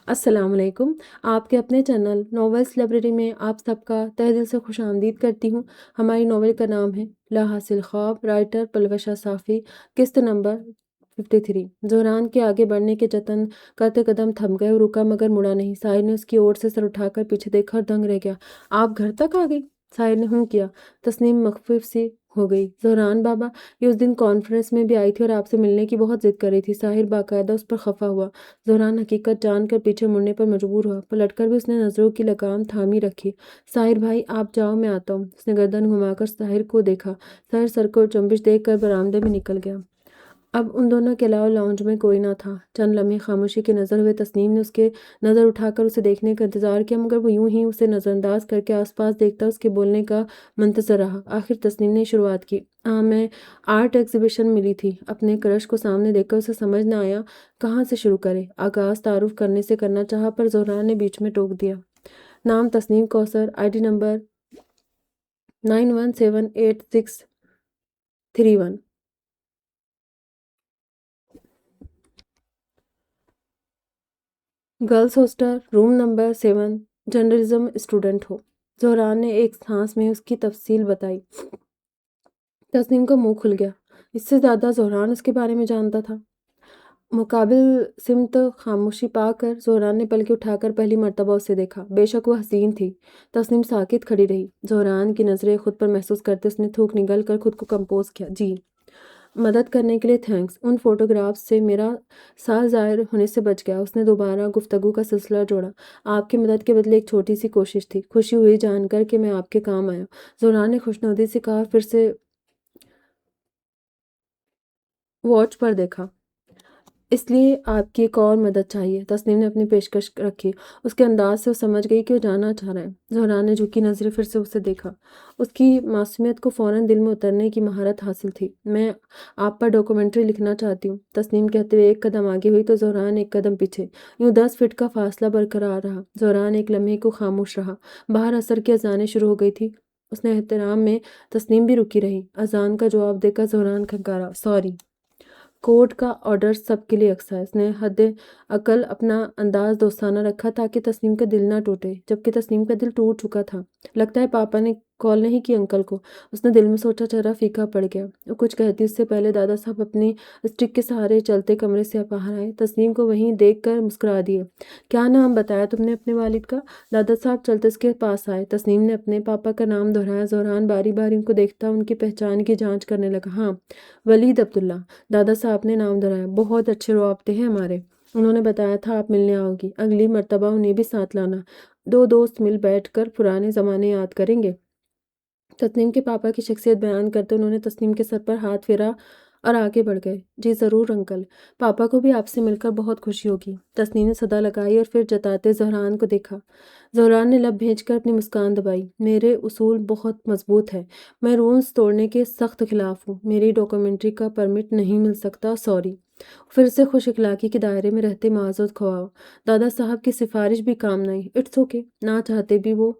السلام علیکم۔ آپ کے اپنے چینل ناولس لائبریری میں آپ سب کا تہہ دل سے خوش آمدید کرتی ہوں۔ ہماری ناول کا نام ہے لا حاصل خواب، رائٹر پلوشا صافی، قسط نمبر 53۔ زہران کے آگے بڑھنے کے جتن کرتے قدم تھم گئے، رکا مگر مڑا نہیں۔ ساحر نے اس کی اوٹ سے سر اٹھا کر پیچھے دیکھا اور دنگ رہ گیا۔ آپ گھر تک آ گئی؟ ساحر نے ہوں کیا۔ تسنیم مخفف سی ہو گئی۔ زہران بابا، یہ اس دن کانفرنس میں بھی آئی تھی اور آپ سے ملنے کی بہت ضد کر رہی تھی۔ ساحر باقاعدہ اس پر خفا ہوا۔ زہران حقیقت جان کر پیچھے مڑنے پر مجبور ہوا۔ پلٹ کر بھی اس نے نظروں کی لگام تھامی رکھی۔ ساحر بھائی آپ جاؤ، میں آتا ہوں۔ اس نے گردن گھما کر ساحر کو دیکھا۔ ساحر سر کو چنبش دے کر برآمدے میں نکل گیا۔ اب ان دونوں کے علاوہ لاؤنج میں کوئی نہ تھا۔ چند لمحے خاموشی کے نظر ہوئے۔ تسنیم نے اس کے نظر اٹھا کر اسے دیکھنے کا انتظار کیا، مگر وہ یوں ہی اسے نظر انداز کر کے آس پاس دیکھتا اس کے بولنے کا منتظر رہا۔ آخر تسنیم نے شروعات کی۔ میں آرٹ ایگزیبیشن ملی تھی۔ اپنے کرش کو سامنے دیکھ کر اسے سمجھ نہ آیا کہاں سے شروع کرے۔ آغاز تعارف کرنے سے کرنا چاہا پر زہران نے بیچ میں ٹوک دیا۔ نام Tasneem Kausar, ID number 91786631۔ Girls hostel, room number 7، journalism student ہو۔ زہران نے ایک سانس میں اس کی تفصیل بتائی۔ تسنیم کا منہ کھل گیا۔ اس سے زیادہ زہران اس کے بارے میں جانتا تھا۔ مقابل سمت خاموشی پا کر زہران نے پلکیں اٹھا کر پہلی مرتبہ اسے دیکھا۔ بے شک وہ حسین تھی۔ تسنیم ساکت کھڑی رہی۔ زہران کی نظریں خود پر محسوس کرتے اس نے تھوک نگل کر خود کو کمپوز کیا۔ جی، مدد کرنے کے لیے تھینکس۔ ان فوٹوگرافز سے میرا سال ظاہر ہونے سے بچ گیا۔ اس نے دوبارہ گفتگو کا سلسلہ جوڑا۔ آپ کی مدد کے بدلے ایک چھوٹی سی کوشش تھی۔ خوشی ہوئی جان کر کہ میں آپ کے کام آیا، زہران نے خوشنودی سے کہا، پھر سے واچ پر دیکھا۔ اس لیے آپ کی ایک اور مدد چاہیے۔ تسنیم نے اپنی پیشکش رکھی۔ اس کے انداز سے وہ سمجھ گئی کہ وہ جاننا چاہ رہا ہے۔ زہران نے جھکی نظریں پھر سے اسے دیکھا۔ اس کی معصومیت کو فوراً دل میں اترنے کی مہارت حاصل تھی۔ میں آپ پر ڈاکومنٹری لکھنا چاہتی ہوں۔ تسنیم کہتے ہوئے ایک قدم آگے ہوئی تو زہران ایک قدم پیچھے۔ یوں 10 فٹ کا فاصلہ برقرار رہا۔ زہران ایک لمحے کو خاموش رہا۔ باہر عصر کی اذانیں شروع ہو گئی تھی۔ اس نے احترام میں تسنیم بھی رکی رہی۔ اذان کا جواب دے کر زہران کھنکارا، سوری۔ کورٹ کا آرڈر سب کے لیے یکساں ہے۔ اس نے حد اقل اپنا انداز دوستانہ رکھا تاکہ تسنیم کا دل نہ ٹوٹے، جبکہ تسنیم کا دل ٹوٹ چکا تھا۔ لگتا ہے پاپا نے کال نہیں کی انکل کو۔ اس نے دل میں سوچا، چہرہ پھیکا پڑ گیا۔ وہ کچھ کہتی اس سے پہلے دادا صاحب اپنی اسٹک کے سہارے چلتے کمرے سے باہر آئے۔ تسنیم کو وہیں دیکھ کر مسکرا دیے۔ کیا نام بتایا تم نے اپنے والد کا؟ دادا صاحب چلتے اس کے پاس آئے۔ تسنیم نے اپنے پاپا کا نام دہرایا۔ زہران باری باری ان کو دیکھتا ان کی پہچان کی جانچ کرنے لگا۔ ہاں، ولید عبداللہ، دادا صاحب نے نام دہرایا۔ بہت اچھے روابط ہیں ہمارے۔ انہوں نے بتایا تھا آپ ملنے آؤ گی۔ اگلی مرتبہ انہیں بھی ساتھ لانا۔ دو دوست مل بیٹھ کر پرانے زمانے یاد کریں گے۔ تسنیم کے پاپا کی شخصیت بیان کرتے انہوں نے تسنیم کے سر پر ہاتھ پھیرا اور آگے بڑھ گئے۔ جی ضرور انکل، پاپا کو بھی آپ سے مل کر بہت خوشی ہوگی۔ تسنیم نے صدا لگائی اور پھر جتاتے زہران کو دیکھا۔ زہران نے لب بھیج کر اپنی مسکان دبائی۔ میرے اصول بہت مضبوط ہیں۔ میں رولز توڑنے کے سخت خلاف ہوں۔ میری ڈاکومنٹری کا پرمٹ نہیں مل سکتا، سوری۔ پھر سے خوش اخلاقی کے دائرے میں رہتے معذرت خواہ۔ دادا صاحب کی سفارش بھی کام نہ آئی۔ It's okay. نہ چاہتے بھی وہ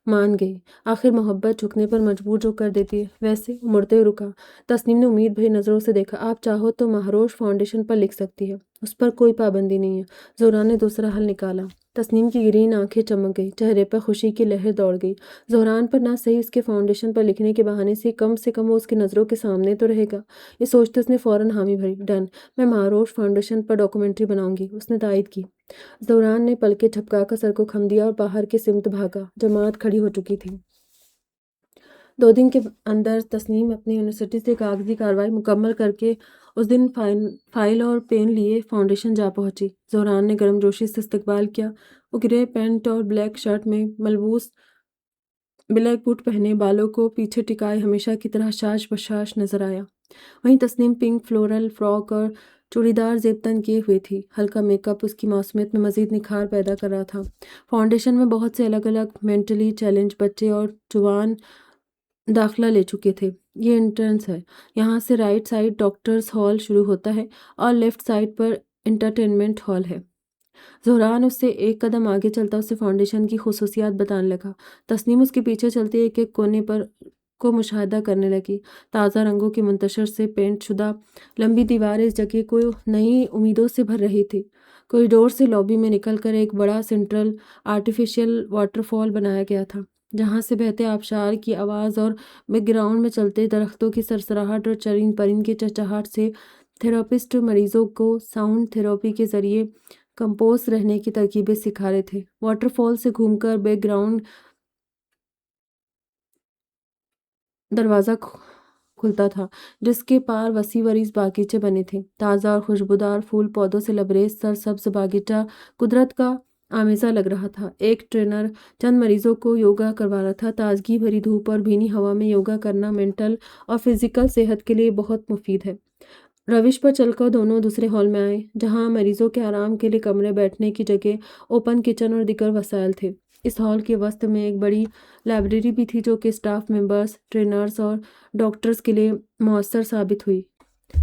مان گئی۔ آخر محبت جھکنے پر مجبور جو کر دیتی ہے۔ ویسے وہ مڑتے ہوئے رکا۔ تسنیم نے امید بھری نظروں سے دیکھا۔ آپ چاہو تو مہروش فاؤنڈیشن پر لکھ سکتی ہے، اس پر کوئی پابندی نہیں ہے۔ زہران نے دوسرا حل نکالا۔ تسنیم کی گرین آنکھیں چمک گئی، چہرے پر خوشی کی لہر دوڑ گئی۔ زہران پر نہ صحیح اس کے فاؤنڈیشن پر لکھنے کے بہانے سے کم وہ اس کی نظروں کے سامنے تو رہے گا۔ یہ سوچتے اس نے فوراً حامی بھری۔ ڈن، میں مہروش فاؤنڈیشن پر ڈاکومنٹری بناؤں گی، اس نے تائید کی۔ زہران نے پلکیں جھپکا کر سر کو خم دیا اور باہر کی سمت بھاگا۔ جماعت کھڑی ہو چکی تھی۔ 2 دن کے اندر تسنیم اپنی یونیورسٹی سے کاغذی کارروائی مکمل کر کے اس دن فائل اور پین لیے فاؤنڈیشن جا پہنچی۔ زہران نے گرم جوشی سے استقبال کیا۔ وہ گرے پینٹ اور بلیک شرٹ میں ملبوس، بلیک بوٹ پہنے، بالوں کو پیچھے ٹکائے ہمیشہ کی طرح شاش بشاش نظر آیا۔ وہیں تسنیم پنک فلورل فراک اور چوڑی دار زیب تن کیے ہوئے تھی۔ ہلکا میک اپ اس کی معصومیت میں مزید نکھار پیدا کر رہا تھا۔ فاؤنڈیشن میں بہت سے الگ الگ مینٹلی چیلنج بچے اور جوان داخلہ لے چکے تھے۔ یہ انٹرنس ہے۔ یہاں سے رائٹ سائڈ ڈاکٹرز ہال شروع ہوتا ہے اور لیفٹ سائڈ پر انٹرٹینمنٹ ہال ہے۔ زہران اس سے ایک قدم آگے چلتا اسے فاؤنڈیشن کی خصوصیات بتانے لگا۔ تسنیم اس کے پیچھے چلتے ایک ایک کونے پر کو مشاہدہ کرنے لگی۔ تازہ رنگوں کی منتشر سے پینٹ شدہ لمبی دیواریں اس جگہ کو نئی امیدوں سے بھر رہی تھی۔ کوریڈور سے لابی میں نکل کر ایک بڑا سینٹرل آرٹیفیشل واٹر فال بنایا گیا تھا، جہاں سے بہتے آبشار کی آواز اور بیک گراؤنڈ میں چلتے درختوں کی سرسراہٹ اور چرند پرند کی چہچہاہٹ سے تھراپسٹ مریضوں کو ساؤنڈ تھراپی کے ذریعے کمپوز رہنے کی ترکیبیں سکھا رہے تھے۔ واٹر فال سے گھوم کر بیک گراؤنڈ دروازہ کھلتا تھا، جس کے پار وسیع وریز باغیچے بنے تھے۔ تازہ اور خوشبودار پھول پودوں سے لبریز سرسبز باغیچہ قدرت کا آمیزہ لگ رہا تھا۔ ایک ٹرینر چند مریضوں کو یوگا کروا رہا تھا۔ تازگی بھری دھوپ اور بھینی ہوا میں یوگا کرنا مینٹل اور فزیکل صحت کے لیے بہت مفید ہے۔ روش پر چل کر دونوں دوسرے ہال میں آئے، جہاں مریضوں کے آرام کے لیے کمرے، بیٹھنے کی جگہ، اوپن کچن اور دیگر وسائل تھے۔ اس ہال کے وسط میں ایک بڑی لائبریری بھی تھی، جو کہ اسٹاف ممبرز، ٹرینرز اور ڈاکٹرز کے لیے مؤثر ثابت ہوئی۔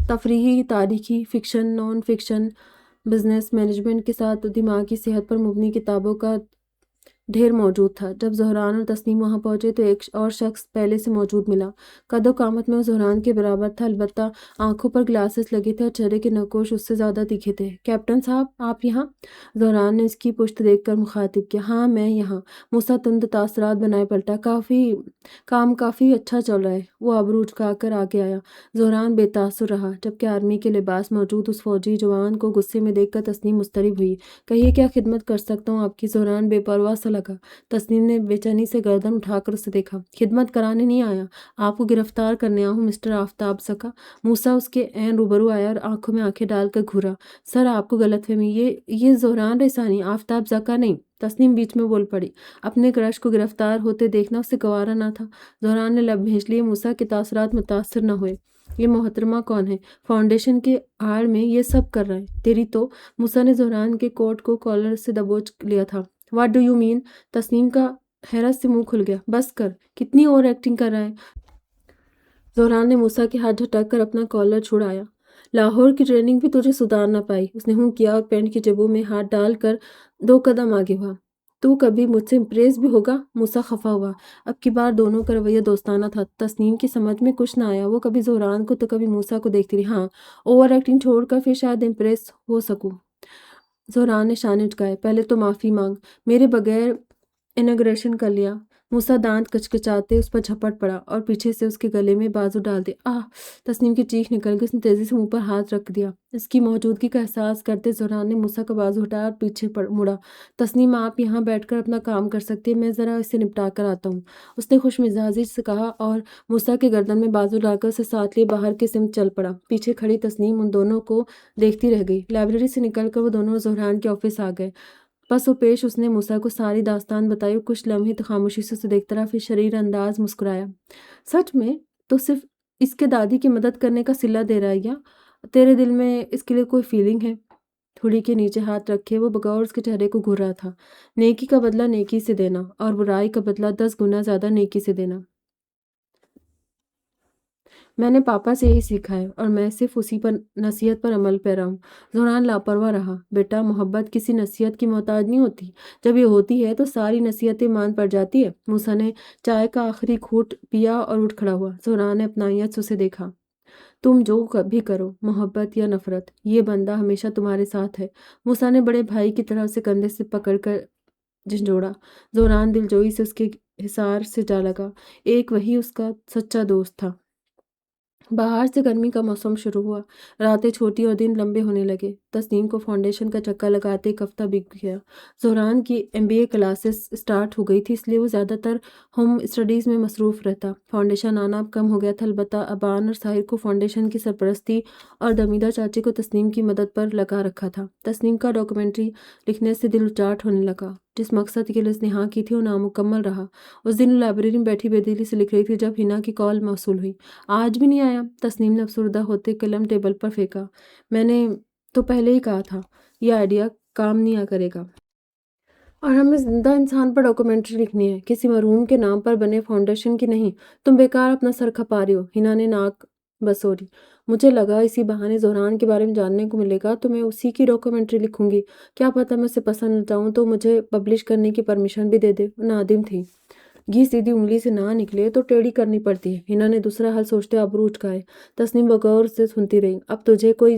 تفریحی، تاریخی، fiction, non fiction, business, management کے ساتھ دماغی صحت پر مبنی کتابوں کا ڈھیر موجود تھا۔ جب زہران اور تسنیم وہاں پہنچے تو ایک اور شخص پہلے سے موجود ملا۔ قد و قامت میں وہ زہران کے برابر تھا، البتہ آنکھوں پر گلاسز لگے تھے اور چہرے کے نقوش اس سے زیادہ تیکھے تھے۔ کیپٹن صاحب، آپ یہاں؟ زہران نے اس کی پشت دیکھ کر مخاطب کیا۔ ہاں، میں یہاں۔ موسیٰ تند تاثرات بنائے پلٹا۔ کام کافی اچھا چل رہا ہے۔ وہ ابرو اٹھا کر آگے آیا۔ زہران بے تاثر رہا، جبکہ آرمی کے لباس موجود اس فوجی جوان کو غصے میں دیکھ کر تسنیم مضطرب ہوئی۔ کہیے، کیا خدمت کر سکتا ہوں آپ کی؟ زہران بے پرواہ سا لگا۔ تسنیم نے بے چینی سے گردن اٹھا کر اسے دیکھا۔ خدمت کرانے نہیں آیا، آپ کو گرفتار کرنے آیا ہوں، مسٹر آفتاب زکا۔ موسیٰ اس کے عین روبرو آیا اور آنکھوں میں آنکھیں ڈال کر گھورا۔ سر، آپ کو غلط فہمی، یہ زہران رسانی، آفتاب زکا نہیں۔ تسنیم بیچ میں بول پڑی۔ اپنے کرش کو گرفتار ہوتے دیکھنا اسے گوارا نہ تھا۔ زہران نے لب بھینچ لیے۔ موسیٰ کے تاثرات متاثر نہ ہوئے۔ یہ محترمہ کون ہے؟ فاؤنڈیشن کے آڑ میں یہ سب کر رہے ہیں۔ تیری تو… موسیٰ نے زہران کے کوٹ کو کالر سے دبوچ لیا تھا۔ What do you mean? Tasneem کا حیرت سے منہ کھل گیا۔ بس کر، کتنی اوور ایکٹنگ کر رہا ہے؟ زہران نے موسیٰ کے ہاتھ جھٹک کر اپنا کالر چھڑایا۔ لاہور کی ٹریننگ بھی تجھے سدھار نہ پائی۔ اس نے ہوں کیا اور پینٹ کی جیبوں میں ہاتھ ڈال کر 2 قدم آگے ہوا۔ تو کبھی مجھ سے امپریس بھی ہوگا؟ موسیٰ خفا ہوا۔ اب کی بار دونوں کا رویہ دوستانہ تھا۔ تسنیم کی سمجھ میں کچھ نہ آیا۔ وہ کبھی زہران کو تو کبھی موسیٰ کو دیکھتی رہی۔ ہاں، اوور ایکٹنگ چھوڑ کر پھر شاید امپریس ہو سکوں۔ زہران نے شانے جھکائے۔ پہلے تو معافی مانگ، میرے بغیر اناگریشن کر لیا۔ موسیٰ دانت کچکچاتے اس پر جھپٹ پڑا اور پیچھے سے اس کے گلے میں بازو ڈال دیا۔ آہ! تسنیم کی چیخ نکل گئی۔ اس نے تیزی سے منہ پر ہاتھ رکھ دیا۔ اس کی موجودگی کا احساس کرتے زہران نے موسیٰ کا بازو ہٹایا اور پیچھے مڑا۔ تسنیم، آپ یہاں بیٹھ کر اپنا کام کر سکتی ہیں، میں ذرا اسے نپٹا کر آتا ہوں، اس نے خوش مزاجی سے کہا اور موسیٰ کے گردن میں بازو ڈال کر اسے ساتھ لیے باہر کی سمت چل پڑا۔ پیچھے کھڑی تسنیم ان دونوں کو دیکھتی رہ گئی۔ لائبریری سے نکل کر وہ دونوں زہران کے آفس آ گئے۔ پس و پیش اس نے موسیٰ کو ساری داستان بتائی اور کچھ لمحے خاموشی سے اسے دیکھتا رہا، پھر شریر انداز مسکرایا۔ سچ میں تو صرف اس کے دادی کی مدد کرنے کا صلہ دے رہا ہے یا تیرے دل میں اس کے لیے کوئی فیلنگ ہے؟ تھوڑی کے نیچے ہاتھ رکھے وہ بغور اس کے چہرے کو گھور رہا تھا۔ نیکی کا بدلہ نیکی سے دینا اور برائی کا بدلہ 10 گنا زیادہ نیکی سے دینا۔ میں نے پاپا سے یہی سیکھا ہے اور میں صرف اسی پر نصیحت پر عمل پیرا ہوں۔ زہران لاپرواہ رہا۔ بیٹا، محبت کسی نصیحت کی محتاج نہیں ہوتی۔ جب یہ ہوتی ہے تو ساری نصیحتیں مان پڑ جاتی ہے۔ موسیٰ نے چائے کا آخری گھونٹ پیا اور اٹھ کھڑا ہوا۔ زہران نے اپنائیت سے اسے دیکھا۔ تم جو بھی کرو، محبت یا نفرت، یہ بندہ ہمیشہ تمہارے ساتھ ہے۔ موسیٰ نے بڑے بھائی کی طرح اسے کندھے سے پکڑ کر جھنجھوڑا۔ زہران دلجوئی سے اس کے حصار سے جا لگا۔ ایک وہی اس کا سچا دوست تھا۔ باہر سے گرمی کا موسم شروع ہوا۔ راتیں چھوٹی اور دن لمبے ہونے لگے۔ تسنیم کو فاؤنڈیشن کا چکر لگاتے ایک ہفتہ بیت گیا۔ زہران کی MBA کلاسز اسٹارٹ ہو گئی تھی، اس لیے وہ زیادہ تر ہوم اسٹڈیز میں مصروف رہتا۔ فاؤنڈیشن آنا اب کم ہو گیا تھا، البتہ ابان اور ساحر کو فاؤنڈیشن کی سرپرستی اور دمیدہ چاچی کو تسنیم کی مدد پر لگا رکھا تھا۔ تسنیم کا ڈاکومنٹری لکھنے سے دل اچاٹ ہونے لگا۔ جس مقصد کے لیے اس نے ہاں کی تھی وہ نامکمل رہا۔ اس دن وہ لائبریری میں بیٹھی بے دلی سے لکھ رہی تھی جب ہنا کی کال موصول ہوئی۔ آج بھی نہیں آیا؟ تسنیم نے افسردہ ہوتے قلم ٹیبل پر پھینکا۔ میں نے تو پہلے ہی کہا تھا، یہ آئیڈیا کام نہیں کرے گا۔ اور ہمیں زندہ انسان پر ڈاکومنٹری لکھنی ہے، کسی مرحوم کے نام پر بنے فاؤنڈیشن کی نہیں۔ تم بیکار اپنا سر کھپا رہی ہو۔ ہنا نے ناک بسوری۔ مجھے لگا اسی بہانے زہران کے بارے میں جاننے کو ملے گا تو میں اسی کی ڈاکومنٹری لکھوں گی۔ کیا پتہ میں اسے پسند جاؤں تو مجھے پبلش کرنے کی پرمیشن بھی دے دے۔ وہ نادم تھی۔ گھی سیدھی انگلی سے نہ نکلے تو ٹیڑھی کرنی پڑتی ہے۔ ہنا نے دوسرا حل سوچتے ابرو اٹھائے۔ تسنیم بغور سے سنتی رہی۔ اب تجھے کوئی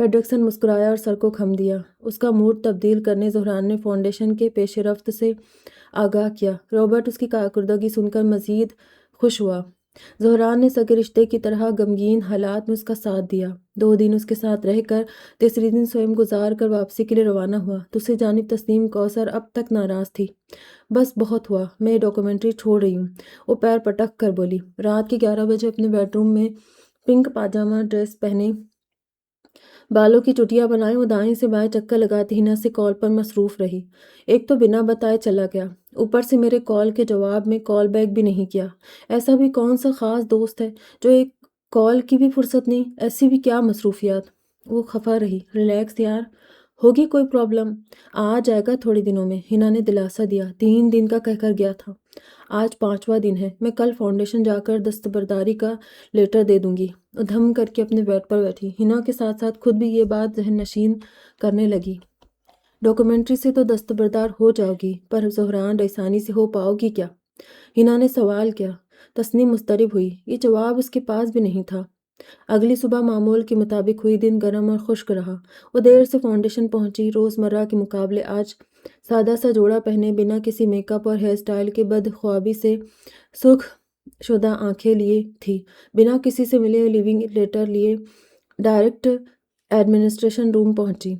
فیڈرکسن مسکرایا اور سر کو خم دیا۔ اس کا موڈ تبدیل کرنے زہران نے فاؤنڈیشن کے پیش رفت سے آگاہ کیا۔ رابرٹ اس کی کارکردگی سن کر مزید خوش ہوا۔ زہران نے سگے رشتے کی طرح غمگین حالات میں اس کا ساتھ دیا۔ 2 دن اس کے ساتھ رہ کر تیسرے دن سوئم گزار کر واپسی کے لیے روانہ ہوا۔ دوسری جانب تسنیم کوثر اب تک ناراض تھی۔ بس بہت ہوا، میں یہ ڈاکومنٹری چھوڑ رہی ہوں، وہ پیر پٹک کر بولی۔ رات کے 11 بجے اپنے بیڈ روم میں پنک پاجامہ ڈریس پہنے، بالوں کی چٹیاں بنائے، وہ دائیں سے بائیں چکر لگاتی ہنا سے کال پر مصروف رہی۔ ایک تو بنا بتائے چلا گیا، اوپر سے میرے کال کے جواب میں کال بیک بھی نہیں کیا۔ ایسا بھی کون سا خاص دوست ہے جو ایک کال کی بھی فرصت نہیں؟ ایسی بھی کیا مصروفیات؟ وہ خفا رہی۔ ریلیکس یار، ہوگی کوئی پرابلم، آ جائے گا تھوڑے دنوں میں، ہنا نے دلاسا دیا۔ 3 دن کا کہہ کر گیا تھا، آج 5واں دن ہے۔ میں کل فاؤنڈیشن جا کر دستبرداری کا لیٹر دے دوں گی۔ وہ دھم کر کے اپنے بیڈ پر بیٹھی، ہنا کے ساتھ ساتھ خود بھی یہ بات ذہن نشین کرنے لگی۔ ڈاکومنٹری سے تو دستبردار ہو جاؤ گی، پر زہران رئیسانی سے ہو پاؤ گی کیا؟ ہنا نے سوال کیا۔ تسنیم مضطرب ہوئی، یہ جواب اس کے پاس بھی نہیں تھا۔ اگلی صبح معمول کے مطابق ہوئی، دن گرم اور خشک رہا۔ وہ دیر سے فاؤنڈیشن پہنچی۔ روزمرہ کے مقابلے آج سادہ سا جوڑا پہنے، بنا کسی میک اپ اور ہیئر سٹائل کے بدخوابی سے سرخ شدہ آنکھیں لیے تھی، بنا کسی سے ملے لیونگ لیٹر لیے ڈائریکٹ ایڈمنسٹریشن روم پہنچی،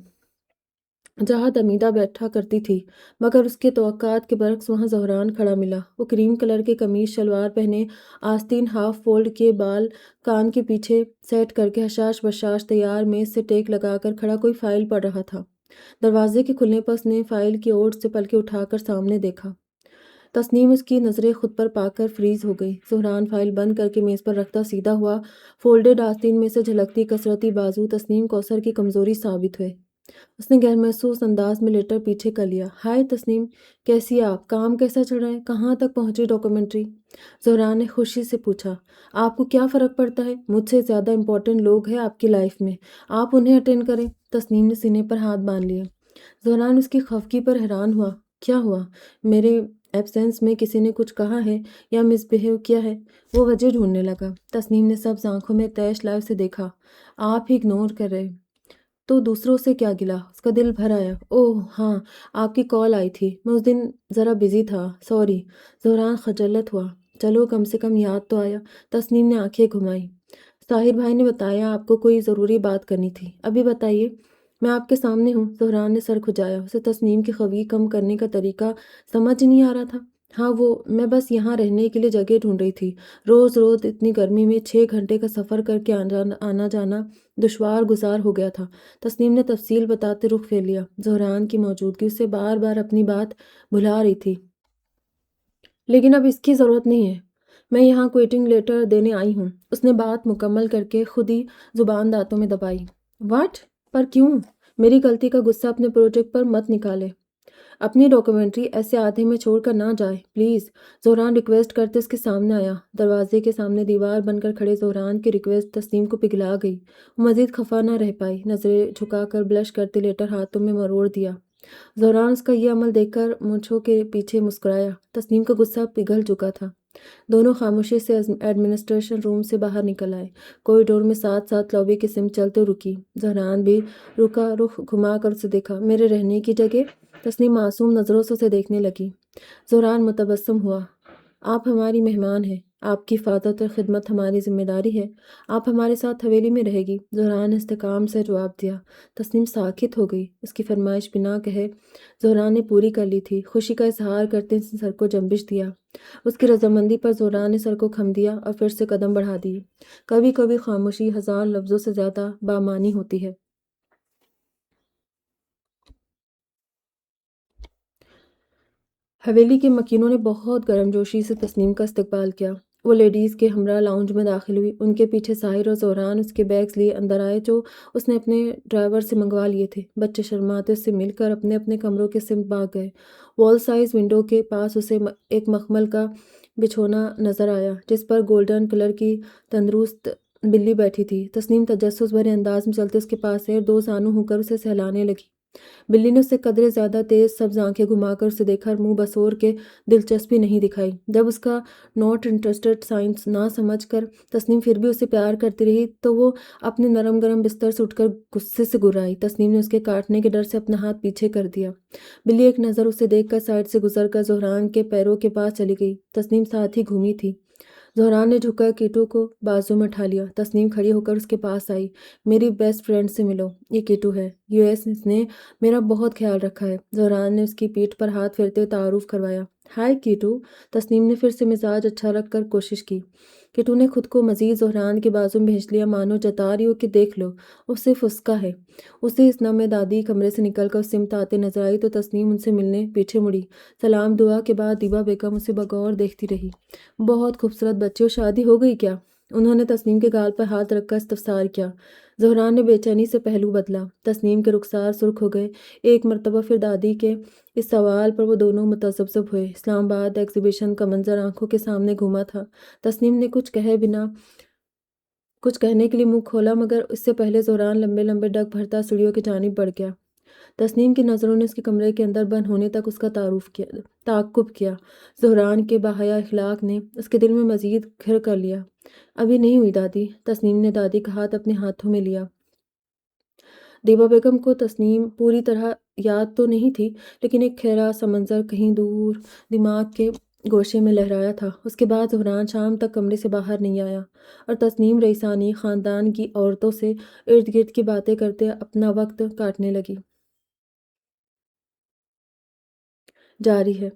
جہاں دمیدہ بیٹھا کرتی تھی، مگر اس کے توقعات کے برعکس وہاں زہران کھڑا ملا۔ وہ کریم کلر کے قمیص شلوار پہنے، آستین ہاف فولڈ کیے بال کان کے پیچھے سیٹ کر کے حشاش بشاش تیار میز سے ٹیک لگا کر کھڑا کوئی فائل پڑھ رہا تھا۔ دروازے کے کھلنے پر اس نے فائل کی اوٹ سے پلکیں اٹھا کر سامنے دیکھا۔ تسنیم اس کی نظریں خود پر پا کر فریز ہو گئی۔ زہران فائل بند کر کے میز پر رکھتا سیدھا ہوا، فولڈڈ آستین میں سے جھلکتی کثرتی بازو تسنیم کوثر کی کمزوری ثابت ہوئے۔ اس نے غیر محسوس انداز میں لیٹر پیچھے کر لیا۔ ہائے تسنیم، کیسی آپ؟ کام کیسا چل رہا ہے؟ کہاں تک پہنچی ڈاکومنٹری؟ زہران نے خوشی سے پوچھا۔ آپ کو کیا فرق پڑتا ہے؟ مجھ سے زیادہ امپورٹنٹ لوگ ہیں آپ کی لائف میں، آپ انہیں اٹینڈ کریں۔ تسنیم نے سینے پر ہاتھ باندھ لیے۔ زہران اس کی خفگی پر حیران ہوا۔ کیا ہوا؟ میرے ایبسینس میں کسی نے کچھ کہا ہے یا مس بہیو کیا ہے؟ وہ وجہ ڈھونڈنے لگا۔ تسنیم نے سبز آنکھوں میں تیش لائف سے دیکھا۔ آپ ہی اگنور کر رہے تو دوسروں سے کیا گلا؟ اس کا دل بھر آیا۔ اوہ ہاں، آپ کی کال آئی تھی، میں اس دن ذرا بزی تھا، سوری۔ زہران خجالت ہوا۔ چلو کم سے کم یاد تو آیا۔ تسنیم نے آنکھیں گھمائی۔ طاہر بھائی نے بتایا آپ کو کوئی ضروری بات کرنی تھی، ابھی بتائیے، میں آپ کے سامنے ہوں۔ زہران نے سر کھجایا۔ اسے تسنیم کی خفگی کم کرنے کا طریقہ سمجھ نہیں آ رہا تھا۔ ہاں میں بس یہاں رہنے کے لیے جگہ ڈھونڈ رہی تھی۔ روز اتنی گرمی میں 6 گھنٹے کا سفر کر کے آنا جانا دشوار گزار ہو گیا تھا۔ تسنیم نے تفصیل بتاتے رخ پھیر لیا۔ زہران کی موجودگی اسے بار بار اپنی بات بھلا رہی تھی۔ لیکن اب اس کی ضرورت نہیں ہے، میں یہاں کوئٹنگ لیٹر دینے آئی ہوں۔ اس نے بات مکمل کر کے خود ہی زبان دانتوں میں دبائی۔ واٹ؟ پر کیوں؟ میری غلطی کا غصہ اپنے پروجیکٹ پر مت نکالے۔ اپنی ڈاکومنٹری ایسے آدھے میں چھوڑ کر نہ جائے پلیز، زہران ریکویسٹ کرتے اس کے سامنے آیا۔ دروازے کے سامنے دیوار بن کر کھڑے زہران کی ریکویسٹ تسنیم کو پگھلا گئی۔ وہ مزید خفا نہ رہ پائی، نظریں جھکا کر بلش کرتے لیٹر ہاتھوں میں مروڑ دیا۔ زہران اس کا یہ عمل دیکھ کر مونچھوں کے پیچھے مسکرایا۔ تسنیم کا غصہ پگھل چکا تھا۔ دونوں خاموشی سے ایڈمنسٹریشن روم سے باہر نکل آئے۔ کوریڈور میں ساتھ ساتھ لابی کی سمت چلتے رکی۔ زہران بھی رکا، رخ گھما کر اسے دیکھا۔ میرے رہنے کی جگہ؟ تسنیم معصوم نظروں سے اسے دیکھنے لگی۔ زہران متبسم ہوا۔ آپ ہماری مہمان ہیں، آپ کی حفاظت اور خدمت ہماری ذمہ داری ہے، آپ ہمارے ساتھ حویلی میں رہے گی، زہران نے استحکام سے جواب دیا۔ تسنیم ساکت ہو گئی۔ اس کی فرمائش بنا کہے زہران نے پوری کر لی تھی۔ خوشی کا اظہار کرتے اس نے سر کو جنبش دیا۔ اس کی رضامندی پر زہران نے سر کو خم دیا اور پھر سے قدم بڑھا دیے۔ کبھی کبھی خاموشی 1000 لفظوں سے زیادہ بامعنی ہوتی ہے۔ حویلی کے مکینوں نے بہت گرم جوشی سے تسنیم کا استقبال کیا۔ وہ لیڈیز کے ہمراہ لاؤنج میں داخل ہوئی۔ ان کے پیچھے ساحر اور زہران اس کے بیگز لیے اندر آئے جو اس نے اپنے ڈرائیور سے منگوا لیے تھے۔ بچے شرماتے اس سے مل کر اپنے اپنے کمروں کے سمت بھاگ گئے۔ وال سائز ونڈو کے پاس اسے ایک مخمل کا بچھونا نظر آیا جس پر گولڈن کلر کی تندرست بلی بیٹھی تھی۔ تسنیم تجسس بھرے انداز میں چلتے اس کے پاس آئی اور 2 زانو ہو کر اسے سہلانے لگی۔ بلی نے اسے قدرے زیادہ تیز سبز آنکھیں گھما کر اسے دیکھا اور منہ بسور کے دلچسپی نہیں دکھائی۔ جب اس کا ناٹ انٹرسٹڈ سائنس نہ سمجھ کر تسنیم پھر بھی اسے پیار کرتی رہی تو وہ اپنے نرم گرم بستر سے اٹھ کر غصے سے گرائی۔ تسنیم نے اس کے کاٹنے کے ڈر سے اپنا ہاتھ پیچھے کر دیا۔ بلی ایک نظر اسے دیکھ کر سائڈ سے گزر کر زہران کے پیروں کے پاس چلی گئی۔ تسنیم ساتھ ہی گھومی تھی۔ زہران نے جھک کر کیٹو کو بازو میں اٹھا لیا۔ تسنیم کھڑی ہو کر اس کے پاس آئی۔ میری بیسٹ فرینڈ سے ملو، یہ کیٹو ہے۔ اس نے میرا بہت خیال رکھا ہے۔ زہران نے اس کی پیٹھ پر ہاتھ پھیرتے ہوئے تعارف کروایا۔ ہائے کیٹو۔ تسنیم نے پھر سے مزاج اچھا رکھ کر کوشش کی۔ کیٹو نے خود کو مزید زہران کے بازو میں بھیج لیا، مانو جتا رہی ہو کہ دیکھ لو، وہ صرف اس کا ہے۔ اسے اس نم میں دادی کمرے سے نکل کر اس سمت آتے نظر آئی تو تسنیم ان سے ملنے پیچھے مڑی۔ سلام دعا کے بعد دیبا بیگم اسے بغور دیکھتی رہی۔ بہت خوبصورت بچے ہو، شادی ہو گئی کیا؟ انہوں نے تسنیم کے گال پر ہاتھ رکھ کر استفسار کیا۔ زہران نے بے چینی سے پہلو بدلا۔ تسنیم کے رخسار سرخ ہو گئے۔ ایک مرتبہ پھر دادی کے اس سوال پر وہ دونوں متذبذب ہوئے۔ اسلام آباد ایگزیبیشن کا منظر آنکھوں کے سامنے گھوما تھا۔ تسنیم نے کچھ کہنے کے لیے منہ کھولا مگر اس سے پہلے زہران لمبے لمبے ڈگ بھرتا سیڑھیوں کی جانب بڑھ گیا۔ تسنیم کی نظروں نے اس کے کمرے کے اندر بند ہونے تک اس کا تعاقب کیا۔ زہران کے باحیا اخلاق نے اس کے دل میں مزید گھر کر لیا۔ ابھی نہیں ہوئی دادی۔ تسنیم نے دادی کا ہاتھ اپنے ہاتھوں میں لیا۔ دیبا بیگم کو تسنیم پوری طرح یاد تو نہیں تھی لیکن ایک گہرا سا منظر کہیں دور دماغ کے گوشے میں لہرایا تھا۔ اس کے بعد زہران شام تک کمرے سے باہر نہیں آیا اور تسنیم رئیسانی خاندان کی عورتوں سے ارد گرد کی باتیں کرتے اپنا وقت کاٹنے لگی۔ جاری ہے۔